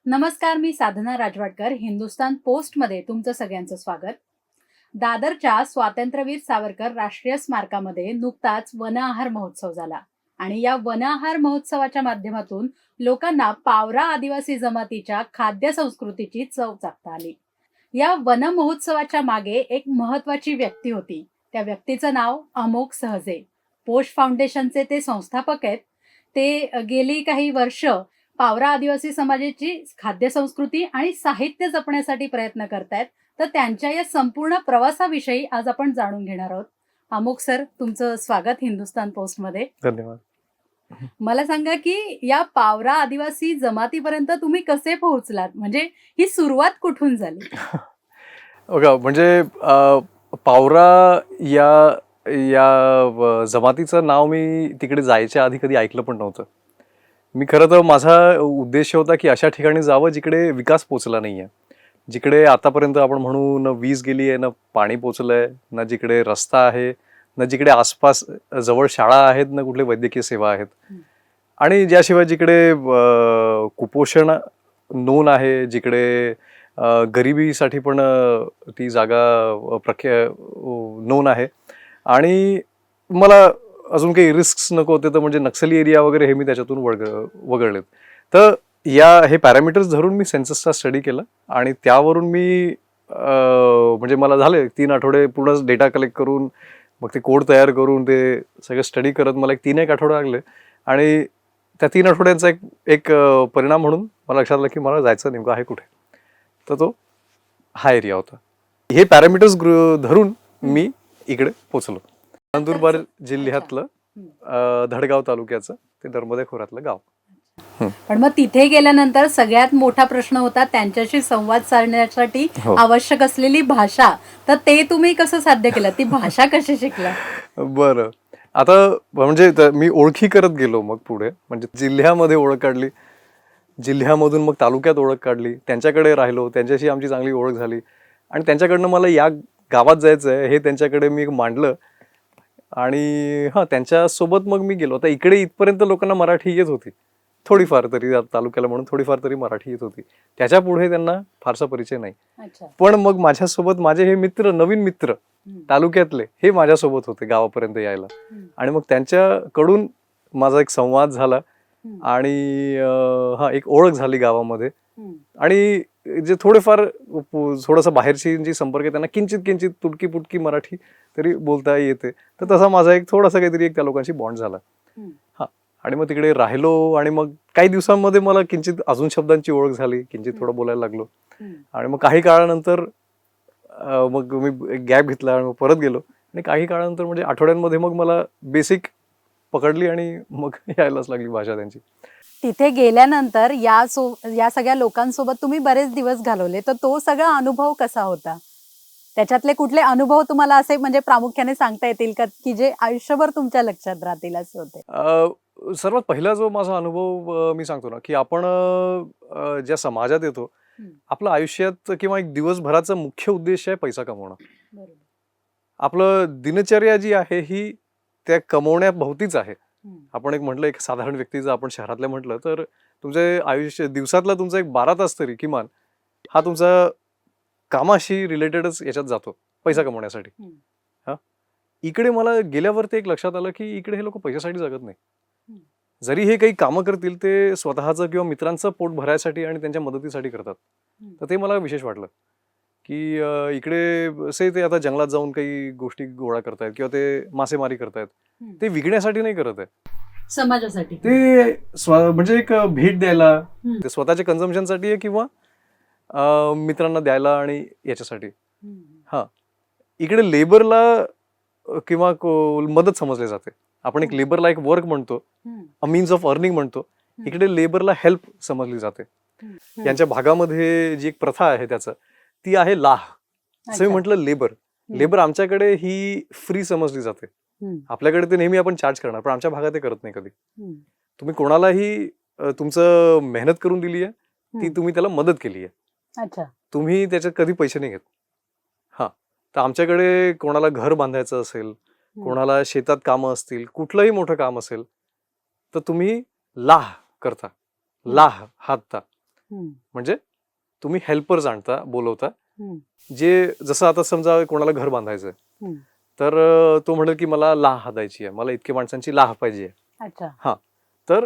नमस्कार, मी साधना राजवाडकर. हिंदुस्तान पोस्टमध्ये तुमचं सगळ्यांचं स्वागत. दादरच्या स्वातंत्र्यवीर सावरकर राष्ट्रीय स्मारकामध्ये नुकताच वन आहार महोत्सव झाला आणि या वन आहार महोत्सवाच्या माध्यमातून लोकांना पावरा आदिवासी जमातीच्या खाद्य संस्कृतीची चव चाखता आली. या वन महोत्सवाच्या मागे एक महत्वाची व्यक्ती होती. त्या व्यक्तीचं नाव अमोघ सहजे. पोस्ट फाउंडेशनचे ते संस्थापक आहेत. ते गेली काही वर्ष पावरा आदिवासी समाजाची खाद्य संस्कृती आणि साहित्य जपण्यासाठी प्रयत्न करतायत. तर त्यांच्या या संपूर्ण प्रवासाविषयी आज आपण जाणून घेणार आहोत. अमोघ सर, तुमचं स्वागत हिंदुस्तान पोस्टमध्ये. धन्यवाद. मला सांगा की या पावरा आदिवासी जमातीपर्यंत तुम्ही कसे पोहोचलात? म्हणजे ही सुरुवात कुठून झाली? बघा, म्हणजे पावरा या या जमातीचं नाव मी तिकडे जायच्या आधी कधी ऐकलं पण नव्हतं. मी खरं तर माझा उद्देश होता की अशा ठिकाणी जावं जिकडे विकास पोचला नाही आहे, जिकडे आतापर्यंत आपण म्हणू न वीज गेली आहे, न पाणी पोचलं आहे, न जिकडे रस्ता आहे, न जिकडे आसपास जवळ शाळा आहेत, न कुठले वैद्यकीय सेवा आहेत, आणि ज्याशिवाय जिकडे कुपोषण नोंद आहे, जिकडे गरिबीसाठी पण ती जागा नोंद आहे. आणि मला अजून काही रिस्क नको होते, तर म्हणजे नक्सली एरिया वगैरे हे मी त्याच्यातून वगळलेत. तर हे पॅरामीटर्स धरून मी सेन्ससचा स्टडी केला आणि त्यावरून मी म्हणजे मला झाले 3 आठवडे पूर्ण डेटा कलेक्ट करून मग ते कोड तयार करून ते सगळं स्टडी करत मला 3-1 आठवडे लागले. आणि त्या 3 आठवड्यांचा एक परिणाम म्हणून मला लक्षात आलं की मला जायचं नेमकं आहे कुठे. तर तो हा एरिया होता. हे पॅरामीटर्स धरून मी इकडे पोचलो. नंदुरबार जिल्ह्यातलं धडगाव तालुक्याचं ते नर्मदे खोऱ्यातलं गाव. पण मग तिथे गेल्यानंतर सगळ्यात मोठा प्रश्न होता त्यांच्याशी संवाद साधण्यासाठी आवश्यक असलेली भाषा. तर ते तुम्ही कसं साध्य केलं? ती भाषा कशी शिकला? बरं, आता म्हणजे मी ओळखी करत गेलो. मग पुढे म्हणजे जिल्ह्यामध्ये ओळख काढली, जिल्ह्यामधून मग तालुक्यात ओळख काढली, त्यांच्याकडे राहिलो, त्यांच्याशी आमची चांगली ओळख झाली आणि त्यांच्याकडनं मला या गावात जायचं आहे हे त्यांच्याकडे मी मांडलं. आणि त्यांच्यासोबत मग मी गेलो. आता इकडे इथपर्यंत लोकांना मराठी येत होती थोडीफार तरी, तालुक्याला म्हणून थोडीफार तरी मराठी येत होती. त्याच्या पुढे त्यांना फारसा परिचय नाही. पण मग माझ्यासोबत माझे हे मित्र, नवीन मित्र तालुक्यातले, हे माझ्यासोबत होते गावापर्यंत यायला. आणि मग त्यांच्याकडून माझा एक संवाद झाला आणि एक ओळख झाली गावामध्ये. आणि जे थोडंसं बाहेरची जी संपर्क आहे त्यांना किंचित तुटकी पुटकी मराठी तरी बोलता येते. तर तसा माझा एक थोडासा काहीतरी त्या लोकांशी बॉन्ड झाला. आणि मग तिकडे राहिलो आणि मग काही दिवसांमध्ये मला किंचित अजून शब्दांची ओळख झाली, किंचित थोडं बोलायला लागलो. आणि मग काही काळानंतर मग मी गॅप घेतला आणि मग परत गेलो. आणि काही काळानंतर म्हणजे आठवड्यांमध्ये मग मला बेसिक पकडली आणि मग यायलाच लागली भाषा त्यांची. तिथे गेल्यानंतर या सगळ्या लोकांसोबत तुम्ही बरेच दिवस घालवले. तर तो सगळा अनुभव कसा होता? त्याच्यातले कुठले अनुभव तुम्हाला असे म्हणजे प्रामुख्याने सांगता येतील का की जे आयुष्यभर तुमच्या लक्षात राहतील असे होते? सर्वात पहिला जो माझा अनुभव मी सांगतो ना, की आपण ज्या समाजात येतो, आपलं आयुष्यात किंवा एक दिवसभराचा मुख्य उद्देश आहे पैसा कमवणं. आपलं दिनचर्या जी आहे ही त्या कमवण्याभोवतीच आहे. आपण एक म्हटलं, एक साधारण व्यक्तीचं आपण शहरातल्या म्हटलं तर तुमचे आयुष्य दिवसातला तुमचा एक 12 तास तरी किमान हा तुमचा कामाशी रिलेटेडच याच्यात जातो, पैसा कमवण्यासाठी. इकडे मला गेल्यावर ते एक लक्षात आलं की इकडे हे लोक पैशासाठी जगत नाही. जरी हे काही कामं करतील ते स्वतःचं किंवा मित्रांचं पोट भरायसाठी आणि त्यांच्या मदतीसाठी करतात. तर ते मला विशेष वाटलं की इकडे ते आता जंगलात जाऊन काही गोष्टी गोळा करतायत किंवा ते मासेमारी करतायत, ते विकण्यासाठी नाही करत आहे, समाजासाठी. ते म्हणजे एक भेट द्यायला, ते स्वतःच्या कन्झम्पशनसाठी आहे किंवा मित्रांना द्यायला आणि याच्यासाठी. इकडे लेबरला किंवा मदत समजली जाते. आपण एक लेबरला एक वर्क म्हणतो, अ मीन्स ऑफ अर्निंग म्हणतो. इकडे लेबरला हेल्प समजली जाते. यांच्या भागामध्ये जी एक प्रथा आहे त्याचं ती आहे लाह. असं मी म्हटलं लेबर आमच्याकडे ही फ्री समजली जाते. आपल्याकडे ते नेहमी आपण चार्ज करणार, पण आमच्या भागात ते करत नाही कधी. तुम्ही कोणालाही तुमचं मेहनत करून दिली आहे, ती तुम्ही त्याला मदत केली आहे, तुम्ही त्याच्यात कधी पैसे नाही घेत. तर आमच्याकडे कोणाला घर बांधायचं असेल, कोणाला शेतात कामं असतील, कुठलंही मोठं काम असेल तर तुम्ही लाह करता, लाह हातता. म्हणजे तुम्ही हेल्पर्स आणता, बोलवता, हम्म. जे जसं आता समजा कोणाला घर बांधायचं तर तो म्हणेल की मला लाह हादायची आहे, मला इतके माणसांची लाह पाहिजे. अच्छा. तर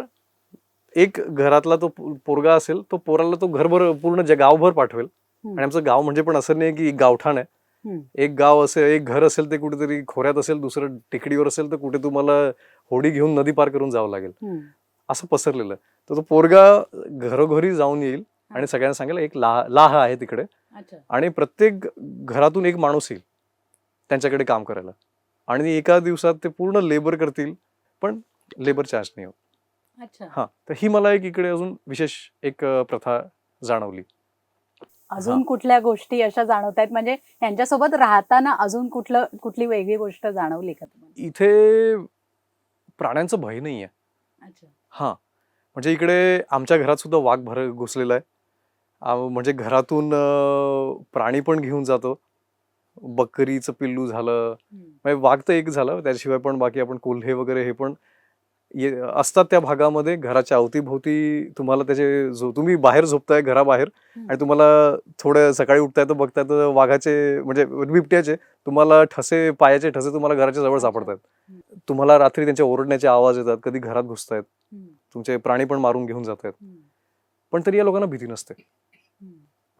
एक घरातला तो पोरगा असेल, तो पोराला तो घरभर पूर्ण गावभर पाठवेल. आणि आमचं गाव म्हणजे पण असं नाही की एक गावठाण आहे. एक गाव असेल, एक घर असेल ते कुठेतरी खोऱ्यात असेल, दुसरं टेकडीवर असेल, तर कुठे तुम्हाला होडी घेऊन नदी पार करून जावं लागेल, असं पसरलेलं. तर तो पोरगा घरोघरी जाऊन येईल आणि सगळ्यांना सांगेल एक लाह आहे तिकडे, आणि प्रत्येक घरातून एक माणूस येईल त्यांच्याकडे काम करायला, आणि एका दिवसात ते पूर्ण लेबर करतील, पण लेबर चार्ज नाही होत. अच्छा. तर ही मला एक इकडे अजून विशेष एक प्रथा जाणवली. अजून कुठल्या गोष्टी अशा जाणवत आहेत, म्हणजे यांच्यासोबत राहताना अजून कुठली वेगळी गोष्ट जाणवली का तुम्हाला? इथे प्राण्यांचं भय नाहीये. अच्छा. म्हणजे इकडे आमच्या घरात सुद्धा वाघ घुसलेला आहे. म्हणजे घरातून प्राणी पण घेऊन जातो. बकरीचं पिल्लू झालं, म्हणजे वाघ तर एक झालं, त्याशिवाय पण बाकी आपण कोल्हे वगैरे हे पण असतात त्या भागामध्ये. घराच्या अवतीभोवती तुम्हाला त्याचे तुम्ही बाहेर झोपताय घराबाहेर आणि तुम्हाला थोडं सकाळी उठताय तर बघताय तर वाघाचे म्हणजे बिबट्याचे तुम्हाला पायाचे ठसे तुम्हाला घराच्या जवळ सापडतात. तुम्हाला रात्री त्यांच्या ओरडण्याचे आवाज येतात, कधी घरात घुसतायत, तुमचे प्राणी पण मारून घेऊन जात आहेत, पण तरी या लोकांना भीती नसते.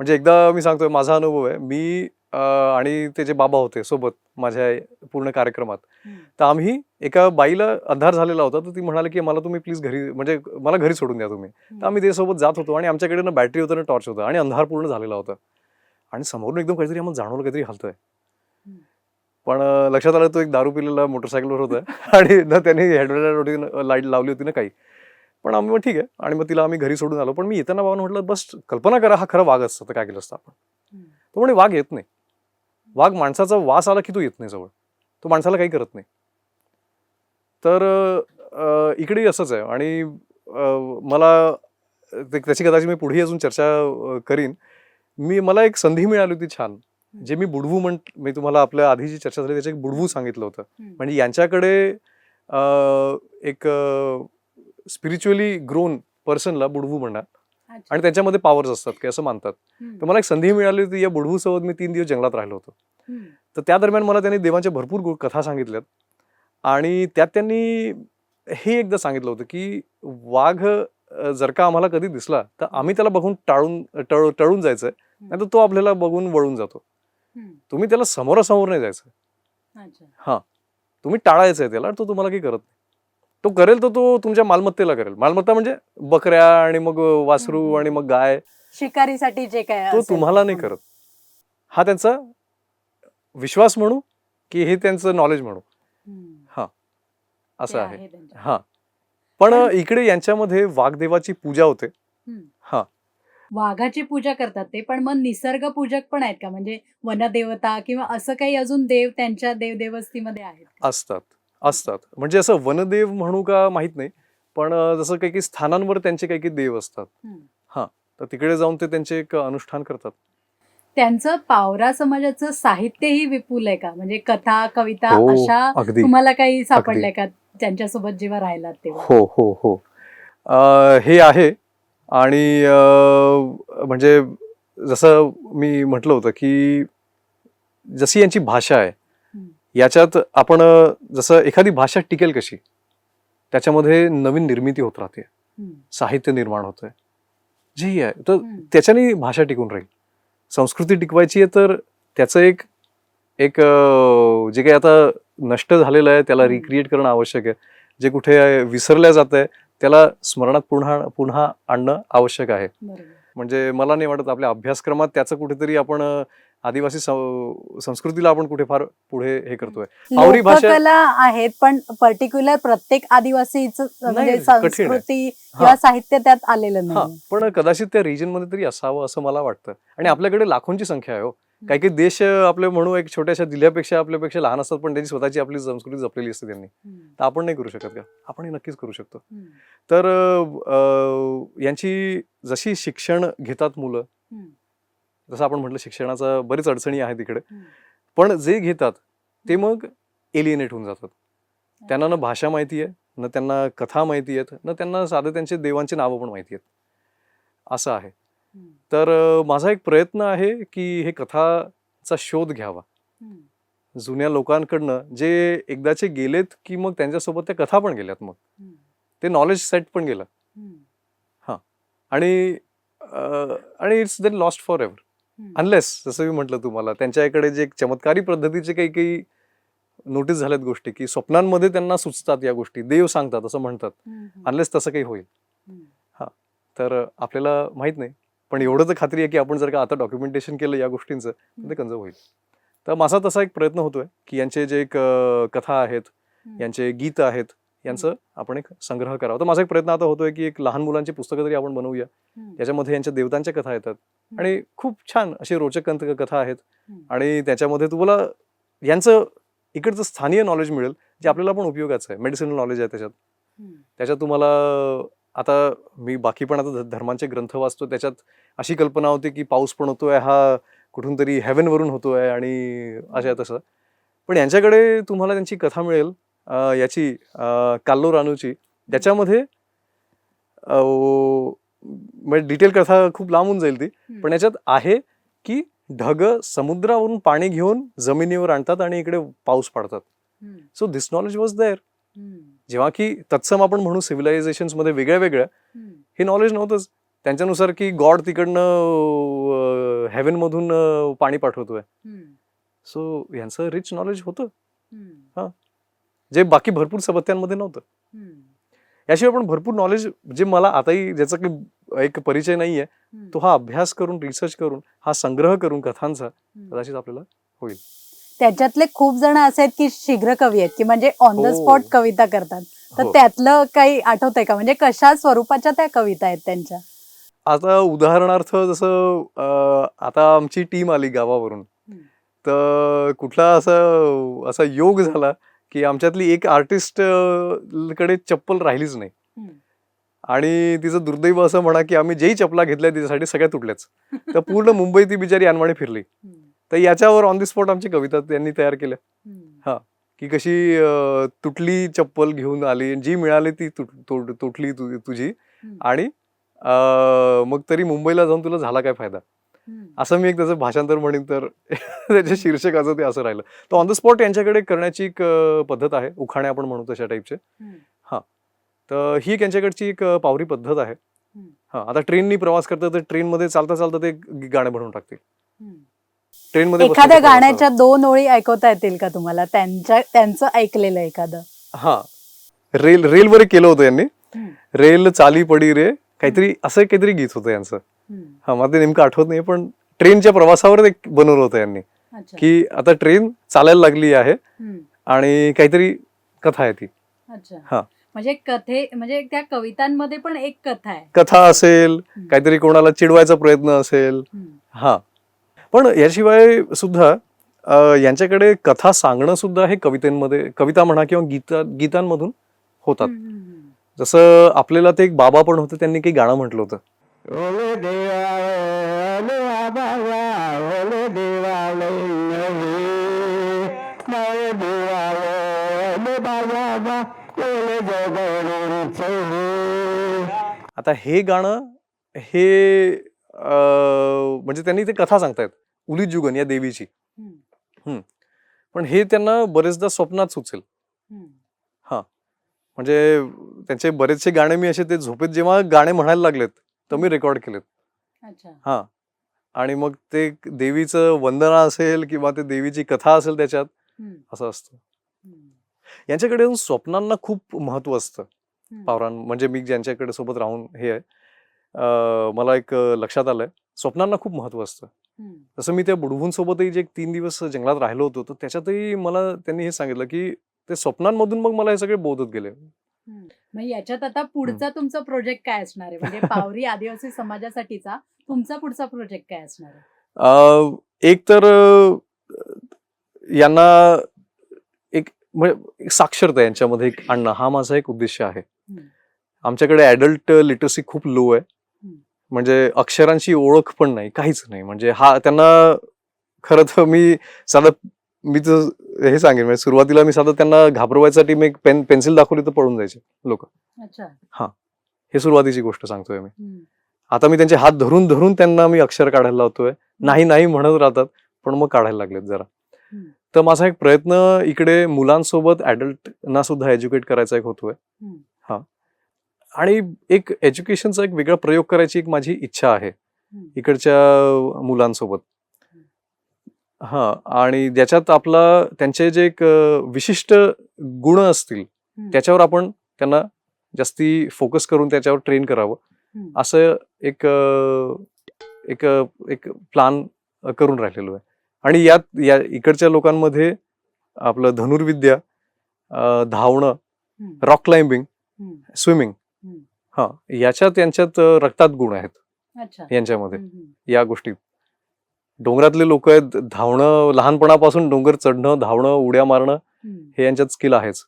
म्हणजे एकदा मी सांगतोय माझा अनुभव आहे, मी आणि ते जे बाबा होते सोबत माझ्या पूर्ण कार्यक्रमात, तर आम्ही एका बाईला अंधार झालेला होता, तर ती म्हणाली की मला तुम्ही प्लीज घरी, म्हणजे मला घरी सोडून द्या तुम्ही. तर आम्ही त्यासोबत जात होतो आणि आमच्याकडे ना बॅटरी होतं ना टॉर्च होतं आणि अंधार पूर्ण झालेला होता आणि समोरून एकदम काहीतरी आम्हाला जाणवलं काहीतरी हलतंय. पण लक्षात आलं तो एक दारू पिलेला मोटरसायकलवर होता आणि ना त्याने हेडलाईट लाईट लावली होती ना काही. पण आम्ही मग ठीक आहे, आणि मग तिला आम्ही घरी सोडून आलो. पण मी येताना बाबांना म्हटलं बस कल्पना करा हा खरा वाघ असतं तर काय केलं असतं आपण. तो म्हणे वाघ येत नाही, वाघ माणसाचा वास आला की तो येत नाही जवळ, तो माणसाला काही करत नाही. तर इकडेही असंच आहे. आणि मला त्याची कदाचित मी पुढे अजून चर्चा करीन. मला एक संधी मिळाली होती छान, जे मी बुडवू मी तुम्हाला आपल्या आधी जी चर्चा झाली त्याचे एक बुडवू सांगितलं होतं. म्हणजे यांच्याकडे एक स्पिरिच्युअली ग्रोन पर्सनला बुडवू म्हणणार आणि त्याच्यामध्ये पॉवर्स असतात की असं मानतात. तर मला एक संधी मिळाली होती, या बुडवू सोबत मी 3 दिवस जंगलात राहिलो होतो. तर त्या दरम्यान मला त्यांनी देवांच्या भरपूर कथा सांगितल्यात आणि त्यात त्यांनी हे एकदा सांगितलं होतं की वाघ जर का आम्हाला कधी दिसला तर आम्ही त्याला बघून टळून जायचंय, नाही तर तो आपल्याला बघून वळून जातो. तुम्ही त्याला समोरासमोर नाही जायचं. तुम्ही टाळायचंय त्याला, तो तुम्हाला काही करत नाही. तो करेल तर तो तुमच्या मालमत्तेला करेल. मालमत्ता म्हणजे बकऱ्या आणि मग वासरू आणि मग गाय, शिकारीसाठी जे काय तो तुम्हाला नाही करत. हा त्यांचा विश्वास म्हणू की हे त्यांचं नॉलेज म्हणू, असं आहे. पण इकडे यांच्यामध्ये वाघदेवाची पूजा होते. वाघाची पूजा करतात ते, पण मग निसर्ग पूजक पण आहेत का, म्हणजे वनदेवता किंवा असं काही अजून देव त्यांच्या देवदेवस्तीमध्ये आहेत? असतात. म्हणजे असं वनदेव म्हणू का माहित नाही, पण जसं काही काही स्थानांवर त्यांचे काही काही देव असतात. तर तिकडे जाऊन ते त्यांचे एक अनुष्ठान करतात. त्यांचं पावरा समाजाचं साहित्यही विपुल आहे का, म्हणजे कथा कविता अशा अगदी. तुम्हाला काही सापडलंय का त्यांच्यासोबत जेव्हा राहिलात तेव्हा? हो. हे आहे. आणि म्हणजे जसं मी म्हटलं होतं की जशी यांची भाषा आहे, याच्यात आपण जसं एखादी भाषा टिकेल कशी, त्याच्यामध्ये नवीन निर्मिती होत राहते, साहित्य निर्माण होतंय, जे आहे तर त्याच्याने भाषा टिकून राहील. संस्कृती टिकवायची आहे तर त्याचं एक जे काही आता नष्ट झालेलं आहे त्याला रिक्रिएट करणं आवश्यक आहे. जे कुठे विसरल्या जात आहे त्याला स्मरणात पुन्हा आणणं आवश्यक आहे. म्हणजे मला नाही वाटत आपल्या अभ्यासक्रमात त्याचं कुठेतरी आपण आदिवासी संस्कृतीला आपण कुठे फार पुढे हे करतोय. पावरी भाषा आहेत पण पर्टिक्युलर प्रत्येक आदिवासीचं म्हणजे संस्कृती किंवा साहित्य त्यात आलेलं नाही. पण कदाचित त्या रिजन मध्ये तरी असावं असं मला वाटतं. आणि आपल्याकडे लाखोंची संख्या आहे. काही काही देश आपले म्हणू एक छोट्याशा जिल्ह्यापेक्षा आपल्यापेक्षा लहान असतात, पण त्यांची स्वतःची आपली संस्कृती जपलेली असते त्यांनी. तर आपण नाही करू शकत का? आपण नक्कीच करू शकतो. तर यांची जशी शिक्षण घेतात मुलं, जसं आपण म्हटलं शिक्षणाचा बरीच अडचणी आहेत तिकडे, पण जे घेतात ते मग एलिएनेट होऊन जातात. त्यांना ना भाषा माहिती आहे, ना त्यांना कथा माहिती आहेत, ना त्यांना साधं त्यांचे देवांचे नावं पण माहिती आहेत, असं आहे. तर माझा एक प्रयत्न आहे की हे कथाचा शोध घ्यावा हम्म. जुन्या लोकांकडनं, जे एकदाचे गेलेत की मग त्यांच्यासोबत त्या कथा पण गेल्यात, मग हम्म. ते नॉलेज सेट पण गेलं. हम्म. हां. आणि आणि it's then lost for ever, hmm. Unless जसं मी म्हटलं तुम्हाला, त्यांच्याकडे जे एक चमत्कारी पद्धतीचे काही काही नोटीस झाल्यात गोष्टी की स्वप्नांमध्ये त्यांना सुचतात या गोष्टी, देव सांगतात असं म्हणतात, हम्म. हम्म. अनलेस तसं काही होईल. हम्म. हां. तर आपल्याला माहित नाही, पण एवढं तर खात्री आहे की आपण जर का आता डॉक्युमेंटेशन केलं या गोष्टींचं तर ते कंज होईल. तर माझा तसा एक प्रयत्न होतोय की यांचे जे एक कथा आहेत, हम्म. यांचे गीत आहेत, यांचं आपण एक संग्रह करावा. तर माझा एक प्रयत्न आता होतोय की एक लहान मुलांची पुस्तकं तरी आपण बनवूया, हम्म. त्याच्यामध्ये यांच्या देवतांच्या कथा येतात हम्म. आणि खूप छान अशी रोचक कथा आहेत. हम्म. आणि त्याच्यामध्ये तुम्हाला यांचं इकडचं स्थानिय नॉलेज मिळेल, जे आपल्याला पण उपयोगाचं आहे. मेडिसिनल नॉलेज आहे त्याच्यात. हम्म. त्याच्यात तुम्हाला आता मी बाकी पण आता धर्मांचे ग्रंथ वाचतो, त्याच्यात अशी कल्पना होती की पाऊस पण होतोय हा कुठून तरी हेव्हनवरून होतोय आणि अशा तसं. पण यांच्याकडे तुम्हाला त्यांची कथा मिळेल, याची काल्लो रानूची. त्याच्यामध्ये म्हणजे डिटेल कथा खूप लांबून जाईल ती, पण याच्यात आहे की ढग समुद्रावरून पाणी घेऊन जमिनीवर आणतात आणि इकडे पाऊस पाडतात. Hmm. So this knowledge was there. Hmm. जेव्हा की तत्सम आपण म्हणू सिव्हिलायझेशन्स मध्ये वेगळ्या वेगळ्या, हम्म. हे नॉलेज नव्हतंच त्यांच्यानुसार की गॉड तिकडनं हेव्हन मधून पाणी पाठवतोय. हम्म. सो यांचं रिच नॉलेज होतं, हम्म. जे बाकी भरपूर सबत्यांमध्ये नव्हतं. हम्म. याशिवाय पण भरपूर नॉलेज जे मला आताही ज्याचा काही एक परिचय नाहीये, हम्म. तो हा अभ्यास करून, रिसर्च करून, हा संग्रह करून कथांचा हम्म. कदाचित आपल्याला होईल. त्याच्यातले खूप जण असे आहेत की शीघ्र कवी आहेत की म्हणजे ऑन द हो. स्पॉट कविता करतात. तर हो. त्यातलं काही आठवतंय का, म्हणजे कशा स्वरूपाच्या त्या कविता आहेत त्यांच्या? आता उदाहरणार्थ जसं आता आमची टीम आली गावावरून, हम्म. तर कुठला असा योग झाला की आमच्यातली एक आर्टिस्ट कडे चप्पल राहिलीच नाही. हम्म. आणि तिचं दुर्दैव असं म्हणा की आम्ही जेही चपला घेतल्या तिच्यासाठी सगळ्या तुटल्याच. तर पूर्ण मुंबई ती बिचारी अनवाणी फिरली. हम्म. तर याच्यावर ऑन द स्पॉट आमची कविता त्यांनी तयार केल्या. हम्म. हा, की कशी तुटली चप्पल घेऊन आली, जी मिळाली ती तुटली तुझी, हम्म. आणि मग तरी मुंबईला जाऊन तुला झाला काय फायदा, हम्म. असं मी एक त्याचं भाषांतर म्हणेन. तर त्याचे शीर्षकाचं ते असं राहिलं. तर ऑन द स्पॉट यांच्याकडे करण्याची एक पद्धत आहे, उखाणे आपण म्हणू तशा टाईपचे. हम्म. हा, तर ही एक यांच्याकडची एक पावरी पद्धत आहे. हम्म. हा, आता ट्रेननी प्रवास करतात तर ट्रेनमध्ये चालता चालता ते गाणे बनवून टाकतील. हम्म. ट्रेनमध्ये एखाद्या गाण्याच्या 2 ओळी ऐकवता येतील का तुम्हाला, त्यांचं ऐकलेलं एखादं? हा, रेलवर केलं होतं यांनी. हम्म. रेल चाली पडी रे, काहीतरी असं काहीतरी गीत होतं यांचं. हम्म. हा, मला ते नेमकं आठवत नाही, पण ट्रेनच्या प्रवासावर ते बनवलं होतं यांनी, अच्छा. की आता ट्रेन चालायला लागली आहे हम्म. आणि काहीतरी कथा आहे ती. अच्छा. हा, म्हणजे म्हणजे त्या कवितांमध्ये पण एक कथा आहे. कथा असेल, हम्म. काहीतरी कोणाला चिडवायचा प्रयत्न असेल. हम्म. हा, पण याशिवाय सुद्धा यांच्याकडे कथा सांगणं सुद्धा हे कवितेमध्ये, कविता म्हणा किंवा गीतांमधून होतात. हम्म. हम्म. जसं आपल्याला ते एक बाबा पण होते, त्यांनी काही गाणं म्हटलं होतं. ओले देवा ओले बाबा ओले देवा ओले देवा ओले बाबा ओले जगणचे. आता हे गाणं हे म्हणजे त्यांनी ते कथा सांगतायत उलित जुगन या देवीची. हम्म. पण हे त्यांना बरेचदा स्वप्नात सुचेल. हम्म. हा, म्हणजे त्यांचे बरेचसे गाणे मी असे ते झोपेत जेव्हा गाणे म्हणायला लागलेत तर मी रेकॉर्ड केलेत. अच्छा. हा, आणि मग ते देवीचं वंदना असेल किंवा ते देवीची कथा असेल त्याच्यात, हम्म. असं असतं. हम्म. यांच्याकडे स्वप्नांना खूप महत्व असतं. हम्म. म्हणजे मी ज्यांच्याकडे सोबत राहून हे आहे, मला एक लक्षात आलंय, स्वप्नांना खूप महत्व असतं. हम्म. जसं मी त्या बुडवूंसोबतही जे 3 दिवस जंगलात राहिलो होतो, तर त्याच्यातही मला त्यांनी हे सांगितलं की ते स्वप्नांमधून मग मला हे सगळे बोधत गेले. हम्म. मग याच्यात आता पुढचा तुमचा प्रोजेक्ट काय असणार आहे, म्हणजे पावरी आदिवासी समाजासाठीचा तुमचा पुढचा प्रोजेक्ट काय असणार आहे? एक तर यांना एक साक्षरता यांच्यामध्ये एक आणणं, हा माझा एक उद्देश आहे. हम्म. आमच्याकडे ऍडल्ट लिटरसी खूप लो आहे. हम्म. म्हणजे अक्षरांची ओळख पण नाही, काहीच नाही. म्हणजे हा त्यांना खरं तर मी तर हे सांगेन, म्हणजे सुरुवातीला मी साधं त्यांना घाबरवायसाठी मी एक पेन्सिल दाखवली तर पळून जायचे लोक. अच्छा. हा, हे सुरुवातीची गोष्ट सांगतोय मी. हम्म. आता मी त्यांचे हात धरून धरून त्यांना मी अक्षर काढायला लावतोय. नाही नाही म्हणत राहतात, पण मग काढायला लागलेत जरा. हम्म. तर माझा एक प्रयत्न इकडे मुलांसोबत ऍडल्टना सुद्धा एज्युकेट करायचा एक होतोय. हम्म. हा, आणि एक एज्युकेशनचा एक वेगळा प्रयोग करायची एक माझी इच्छा आहे हम्म. इकडच्या मुलांसोबत. हा, आणि ज्याच्यात त्यांचे जे एक विशिष्ट गुण असतील त्याच्यावर आपण त्यांना जास्ती फोकस करून त्याच्यावर ट्रेन करावं, असं एक एक एक प्लान करून राहिलेलो आहे. आणि या इकडच्या लोकांमध्ये आपलं धनुर्विद्या, धावणं, रॉक क्लाइम्बिंग, स्विमिंग, हा, यांच्यात रक्तात गुण आहेत. अच्छा. यांच्यामध्ये या गोष्टी. डोंगरातले लोक आहेत, धावणं, लहानपणापासून डोंगर चढणं, धावणं, उड्या मारणं हे यांच्यात स्किल आहेच.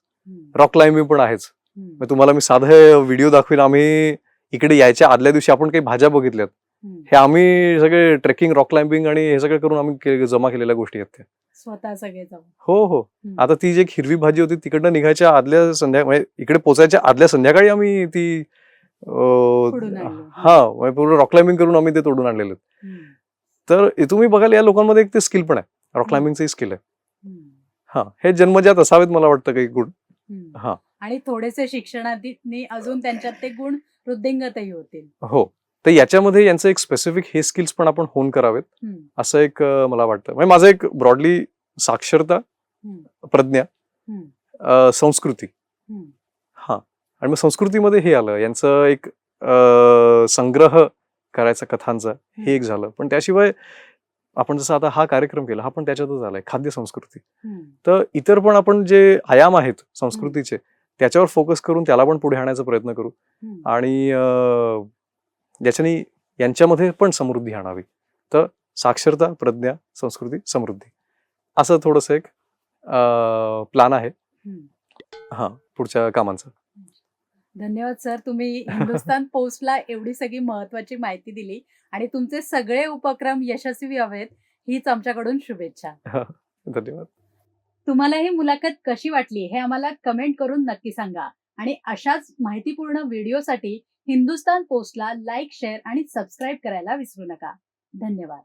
रॉक क्लाइम्बिंग पण आहेच. मग तुम्हाला मी साधे व्हिडिओ दाखवीन. आम्ही इकडे यायच्या आदल्या दिवशी आपण काही भाज्या बघितल्यात, हे आम्ही सगळे ट्रेकिंग, रॉक क्लाइम्बिंग आणि हे सगळं करून आम्ही जमा केलेल्या गोष्टी आहेत त्या. स्वतः सगळे जाऊन. हो हो. आता ती जी एक हिरवी भाजी होती तिकडनं निघायच्या आदल्या म्हणजे इकडे पोचायच्या आदल्या संध्याकाळी आम्ही ती फोडून आणली. हा, पूर्ण रॉक क्लाइम्बिंग करून आम्ही ते तोडून आणलेले. तर तुम्ही बघाल या लोकांमध्ये एक ते स्किल पण आहे, रॉक क्लाइम्बिंगचं स्किल आहे. हा, हे जन्मजात असावेत मला वाटतं काही गुण. हा, आणि थोडेसे शिक्षणाने अजून त्यांच्यात ते गुण वृद्धिंगतही होतील. हो. तर याच्यामध्ये यांचं एक स्पेसिफिक हे स्किल्स पण आपण होन करावेत, असं एक मला वाटतं. म्हणजे माझं एक ब्रॉडली साक्षरता, प्रज्ञा, संस्कृती. हा, आणि मग संस्कृतीमध्ये हे आलं, यांचं एक संग्रह करायचा कथांचा, हे एक झालं. पण त्याशिवाय आपण जसं आता हा कार्यक्रम केला, हा पण त्याच्यातच आलाय, खाद्य संस्कृती. तर इतर पण आपण जे आयाम आहेत संस्कृतीचे त्याच्यावर फोकस करून त्याला पण पुढे आणण्याचा प्रयत्न करू, आणि ज्याच्याने यांच्यामध्ये पण समृद्धी आणावी. तर साक्षरता, प्रज्ञा, संस्कृती, समृद्धी, असं थोडंसं एक प्लान आहे हा पुढच्या कामांचा. धन्यवाद सर, तुम्ही हिंदुस्तान पोस्टला एवढी सगळी महत्वाची माहिती दिली आणि तुमचे सगळे उपक्रम यशस्वी व्हावेत हीच आमच्याकडून शुभेच्छा. धन्यवाद. तुम्हाला ही मुलाखत कशी वाटली हे आम्हाला कमेंट करून नक्की सांगा, आणि अशाच माहितीपूर्ण व्हिडिओसाठी हिंदुस्तान पोस्टला लाईक, शेअर आणि सबस्क्राईब करायला विसरू नका. धन्यवाद.